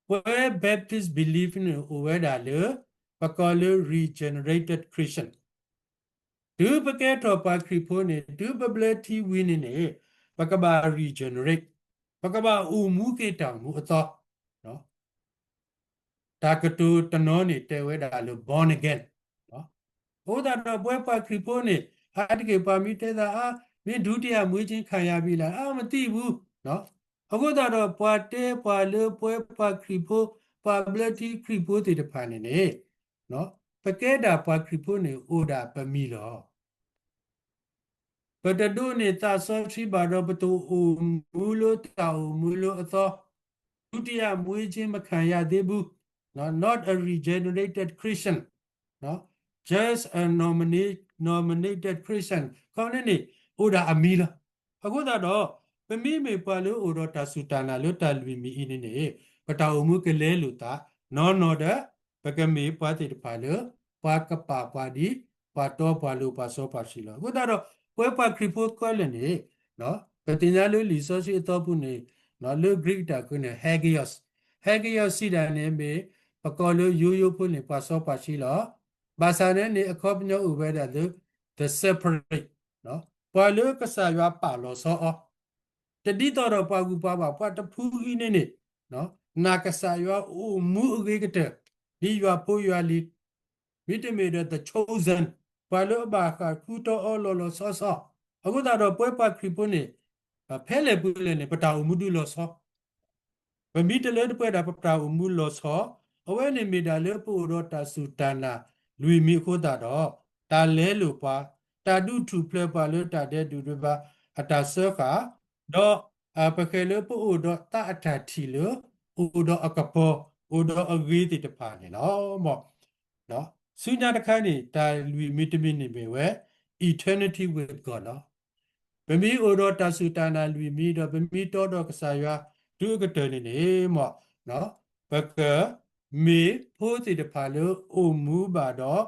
where Baptists believe in Uvedale, Pakalo regenerated Christian. Do packet or pakripone, do bableti winning a Pakaba regenerate. Pakaba umuke tamu a thought. No. Takatu tanoni te wedalo born again. No. Oh, that a boy pakripone, had give permitted the me duty a muijin kayabila, I'm a tibu. No. အခုတော့ပွားတဲပွားလေပွဲပွားခရီပိုပွားဘလတီခရီပိုတေတဖာနေနေနော်ပကဲတာပွားခရီပိုနေအိုဒါပမီလောပတဒုနေတာဆောရှိဘာတော့ပတူအိုမူလိုတောင်မူလိုအသောဒုတိယမွေးခြင်းမခံရသေးဘူးနော် not a regenerated Christian နော် just a nominated Christian ခေါင်းနေအိုဒါအမီလောအခုတော့ပမိမေပွားလို့ဩရတာစုတနာလို့တလူမီအင်းနေပတာအမှုကလေးလို့တာနော်ဒပကမေပွားတဲ့ပါလို့ပွားကပါပွားဒီပွားတော့ပွားလို့ပွားစောပါရှိလို့အခုတော့ပွဲပွားခရီပိုတ်ကွာလည်းနေနော်ပတင်ညာလို့လီဆိုရှိတော့ဘူးနေနော်လို့ Greek တာကုနေ hagios စီတာနေမေပကောလို့ရိုးဖို့နေပွားစောပါရှိလို့ဘာသာနဲ့နေအခေါ်ပညောဥပဲတဲ့ the separate နော်ပွားလို့ကစားရွာပါလို့စောတတိတော်ပွားကူပွားပါပွားတဖူးကြီးနေနော်နာကဆာရွာအိုမူအကြီးကတဲ့ဒီရွာပိုးရွာလီမိတမေတဲ့ the chosen ပွာလို့ဘာခခုတော်အော်လောဆောအခုတော့ပွဲပွားခရီပုနေဖဲလေပူလေနေပတာအမှုတူလောဆောဗမိတလေပွဲတာပတာအမှုလောဆောအဝဲနေမိတာလေပို့တော့တာစုတနာလူမီခိုးတာတော့တာလဲလို့ပွားတာဒုထူဖလဲပါလို့တာတဲ့ဒူတွေပါအတာဆောခါတော့ပကလေပို့တော့တာအထာတီလို့ဥတော့အကပေါ်ဥတော့အဂေးတိတဖာနေနော်မော့နော်စုညာတခါနေတာလူမီတမီနေပေဝဲ eternity with God နော်ဗမီဥတော့တဆုတနာလူမီတော့ဗမီတော့ကစားရွာဒုကတနေမော့နော်ပကမေဖိုးတိတဖာလို့အိုမူပါတော့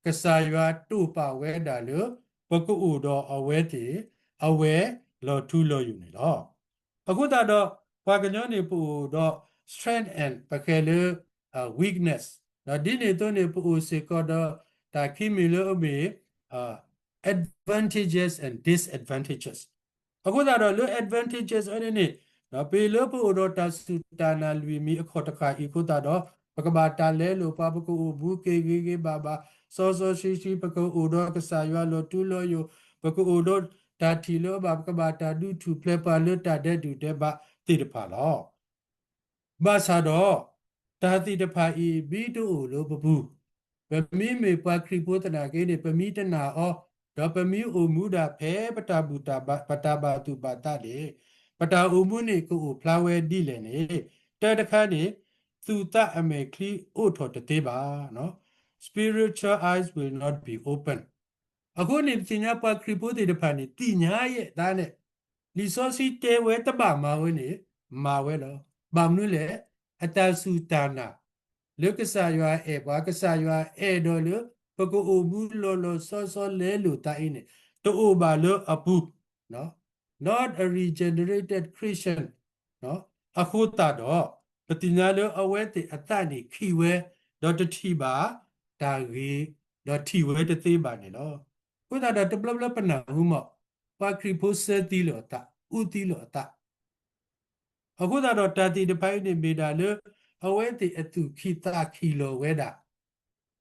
ကစားရွာတူပါဝဲတာလို့ပကုဥတော့အဝဲတိအဝဲလောထူလောယူနေတော့အခုတော့ဘာကညောနေပူတော့ strength and ပခဲလေ weakness နော်ဒီနေတော့နေပူစေကတော့တာခိမီလို့အမေadvantages and disadvantages အခုတော့လို့ advantages အဲ့ဒီနေနော်ပေလို့ပူတော့တဆုတနာလူမီအခေါ်တခါဤခုတော့ပကဘာတာလဲလို့ပပကူဘူးကေဘာစောရှိပကူတော့ကစားရွာလို့တူလို့ယူပကူတော့တာတီလို့ဘာကဘာတာဒူထူဖလက်ပါလို့တာတဲ့ဒူတဲ့ဘာတိတဖာလောဘာသာတော့တာတိတဖာဤဘီတူလို့ပပူပမီမေပခရီပိုတနာကေနေပမီတနာအောတော့ပမီအိုမူတာဖဲပတာဘူတာပတာဘာတူပါတာလေပတာအိုမူနေကိုဖလာဝဲဒီလေနေတဲတခါနေသူတအမေခလီအိုထော်တေပါနော် spiritual eyes will not be open အခုနေပညာပခရီပိုတေတဖာနေတိညာရဲ့ဒါနဲ့လီဆိုစီတဲဝဲတပမာဝဲနေမာဝဲတော့ဘာမလို့လဲအတဆုတာနာလုကဆာရွာဘာကဆာရွာတော်လို့ပကူအိုဘူးလောစောလဲလို့တိုင်းနေတိုးဘာလို့အပူနော် not a regenerated Christian နော်အခုတော့ပတိညာလို့အဝဲတေအတနေခီဝဲတော့တတိပါဒါကြီးတော့ထီဝဲတသေးပါနေတော့ခုတော့တပလပနာဟုမောပါခရီပိုစတီလို့တာဥတီလို့တာအခုတော့တာတီတပိုင်းနေမိတာလို့အဝဲတေအတူခီတာခီလိုဝဲတာ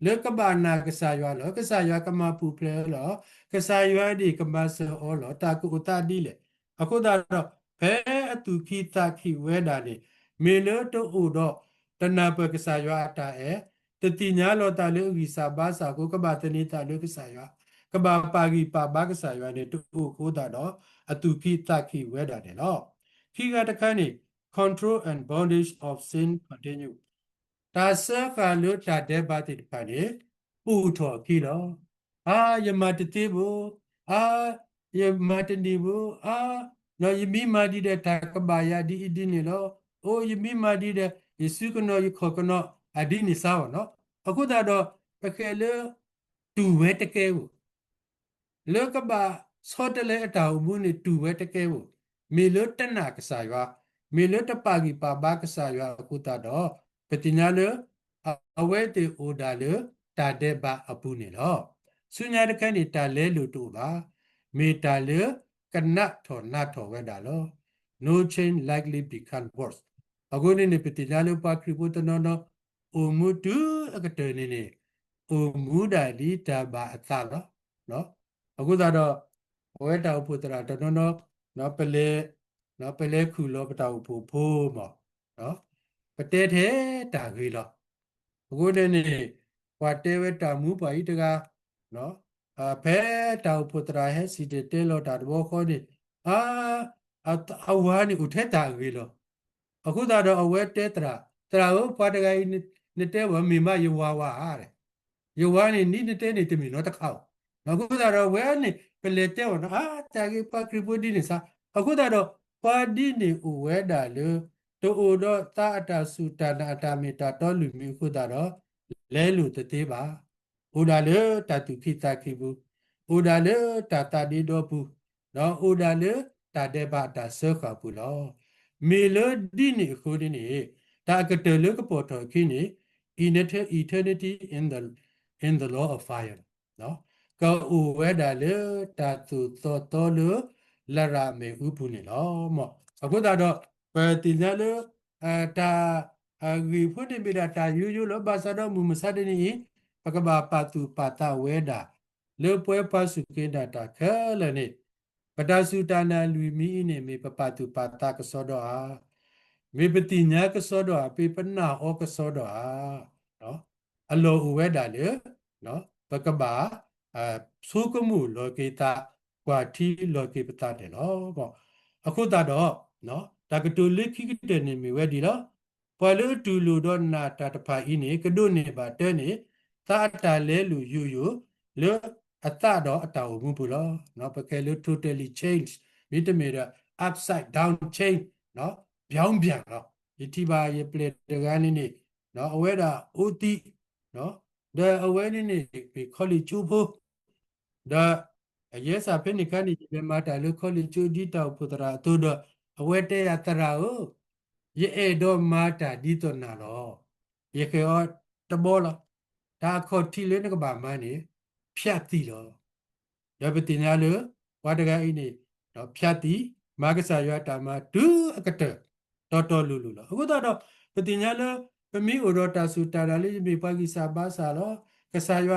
လေကဘာနာကဆာရွာလောကဆာရွာကမပူပလဲလောကဆာရွာဒီကမဆောလောတာကုတာဒီလေအခုတော့ဘဲအတူခီတာခီဝဲတာလေမေလို့တို့တော့တနာပကဆာရွာတာတတိညာလောတာလေဝီစာဘာစာကိုကဘာတနေတာလေကဆာရွာကဘာပါဂီပါဘာကဆာရွာနေတို့ကိုတာတော့အတူခီတာခီဝဲတာတယ်နော်ခီကတခါနေ control and bondage of sin continue တာဆကလို့တာတဲ့ပါတိပါနေပူထော်ခီတော့ယမတတိဘူးယမတနေဘူးနော်ယမိမာဒီတဲ့တာကဘာယာဒီအဒီနေလို့ယမိမာဒီတဲ့ယေစုကနောယခေါကနောအဒီနေစားပါနော်အခုတော့ပကဲလေတူဝဲတကဲဘူးလေကဘာစောတလေအတာဘူးနေတူဝဲတကဲဘူးမေလို့တနာကစားရွာမေလို့တပါဂီပါဘာကစားရွာအခုတော့ ပတိညာလေအဝဲတေအိုဒါလေတာတဲ့ဘာအပူနေလောဆုညာတခန့်နေတာလဲလို့တို့ပါမေတာလေကနတ်ထောနာထောဝဲတာလော no change likely become worse အခုနေပတိညာလေပါခရီပိုတနောနောအိုမူတူအကတဲနေအိုမူဒါဒီတာဘာအသလောနော်အခုသာတော့ဝဲတာဥပဒရာတနောနော်ပလဲခုလောပတာဥပဖိုးမော်နော်ပတဲတဲ့တာကြီးလောအခုနေဟွာတဲဝဲတာမူပါဤတကားနော်ဖဲတာဥပဒရာဟဲစီတဲလောတာဘောခေါ်နေအဝါနေဥထဲတာကြီးလောအခုသာတော့အဝဲတဲတရာဟုတ်ပါတကယ်နေတဲ့ဝမိမယဝါဝါတဲ့ယဝါနေနိတဲ့နေတမီနော်တခေါအခုသာတော့ဝဲနေပလေတဲဝနော်တာကြီးပါခရီပိုဒီနေစာအခုသာတော့ပါဒီနေဥဝဲတာလေတိုအိုတော့တာအတာစုတာနာအတာမီတာတော်လူမျိုးခုသာတော့လဲလူတသေးပါဥဒါလေတတုခိတာခိဘူးဥဒါလေတာဒီတော့ဘူးနော်ဥဒါလေတာတဲ့ဘာတာဆောခဘူးလောမေလဒီနေခုဒီနေတာကတလေကပေါ်တော်ခိနေ eternity in the law of fire နော်ကောဥဝဲတာလေတာသူတော်လေလရမေဥပုနေလောမောအခုသာတော့ပတိညာလေတာဂီဖွင့်ပြတာယူလောဘာသာတော့မူမစတဲ့နေပကဘာပါတုပါတဝဲတာလေပွဲပါစုကေတာတာခဲလည်းနေပတစုတာနာလူမီနေမေပပတုပါတကစောတော့မေပတိညာကစောတော့ပေပနာဩကစောတော့နော်အလောဥဝဲတာလေနော်ပကဘာသုကမှုလောကေတာကွာတီလောကေပတာတယ်နော်ပေါ့အခုတာတော့နော်တာကတူလိခိကတဲ့နေမြဝဲဒီလောပွာလူတူလူတော့နာတာတဖာဤနေကဒုနေပါတဲ့နေသာတာလဲလူယူလေအတတော့အတော်မှုပူလောနော်ပကဲလူ totally change မိတမေရ upside down change နော်ပြောင်းပြန်တော့ဒီတိပါရပလက်တကန်းနေနော်အဝဲတာဥတိနော်ဒါအဝဲနေခေါ်လီချူဖို့ဒါအရေးစာဖိနိကန်ဒီပြမတာလို့ခေါ်လီချူဒီတောက်ဖုတရာတူတော့အဝဲတဲ့ရတရာကိုရေတော့မာတာဒီတော့နာတော့ရေခောတဘောလားဒါခေါ်ထီလေးကဘာမနေဖြတ်တိတော့ရပတိညာလို့ဝါတကအိနေတော့ဖြတ်တိမာကစားရတာမှာဒူအကတဲ့တော်လူလောအခုတော့ပတိညာလို့ပမီဩရတာစုတာလေးမိပါကိစာဘာစာလောကစားရ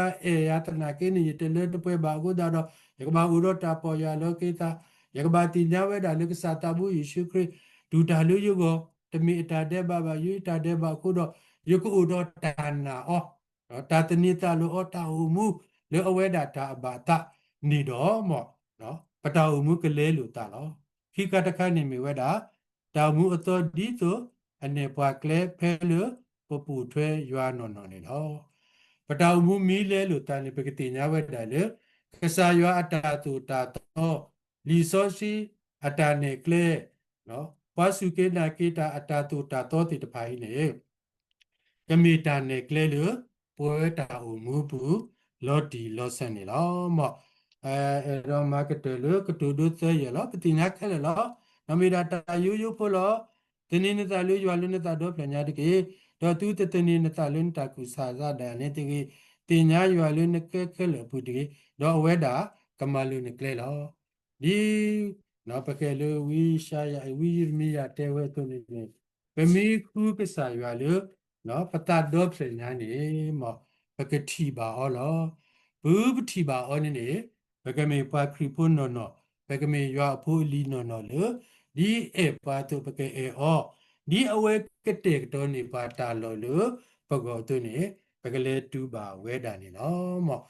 ယတနာကိနေတလေတပွဲပါအခုတော့ယကဘာဥရတာပေါ်ရလောကိတာယကဘာတိညာဝဲတာလကစားတာဘူးယေရှုခရစ်ဒူတာလူယကိုတမီအတာတဲ့ဘာယူတာတဲ့ဘာခုတော့ယကုဥဒတာနာတာတနိတာလောတာဟုမူလောအဝဲတာတာဘာတာနေတော့မော့နော်ပတာဟုမူကလေးလူတာလောခိကတခနေမီဝဲတာတာမူအတော်ဒီတော့အနေပွားကလေးဖဲလပပူထွဲရွာနော်နေတော့ပတာဟုမူမီလဲလူတာနေပကတိညာဝဲတာလေကစားရွာအတာတူတာတော့လီစောစီအတာနေကလေးနော်ပွားစုကေနာကေတာအတာတူတာတော့တိတဖိုင်းနေကမီတာနေကလေးလူပွဲတာဟုမူဘူးလော်ဒီလော်ဆန်နေလောမော့ရောမာကတလူကတူဒုသရလောပတိညာခဲလောနမီတာတာယူဖို့လောတင်းနေတလူရွာလူနေတာတော့ပညာတကေတော့သူတတင်းနေတာလူနေတာကုစာဇာဒါနေတကေတင်ညာရွာလူနကဲခဲလပုတကေတော့အဝဲတာကမလူနကလေလောဒီနော်ပကဲလူဝီရှာယဝီမီယာတဲဝဲတုန်နေပမီခုကစားရွာလူနော်ပတာတော့ပညာနေမော့ပကတိပါဟောလောဘူးပတိပါဟောနေပကမေပါခရီဖုန်နော်ပကမေရွာဖိုးလီနော်လေဒီအပါတုပကေအောဒီအဝဲကတဲ့တော်နေပါတာလောလပကောတုနေပကလေတူပါဝဲတာနေနော်မော့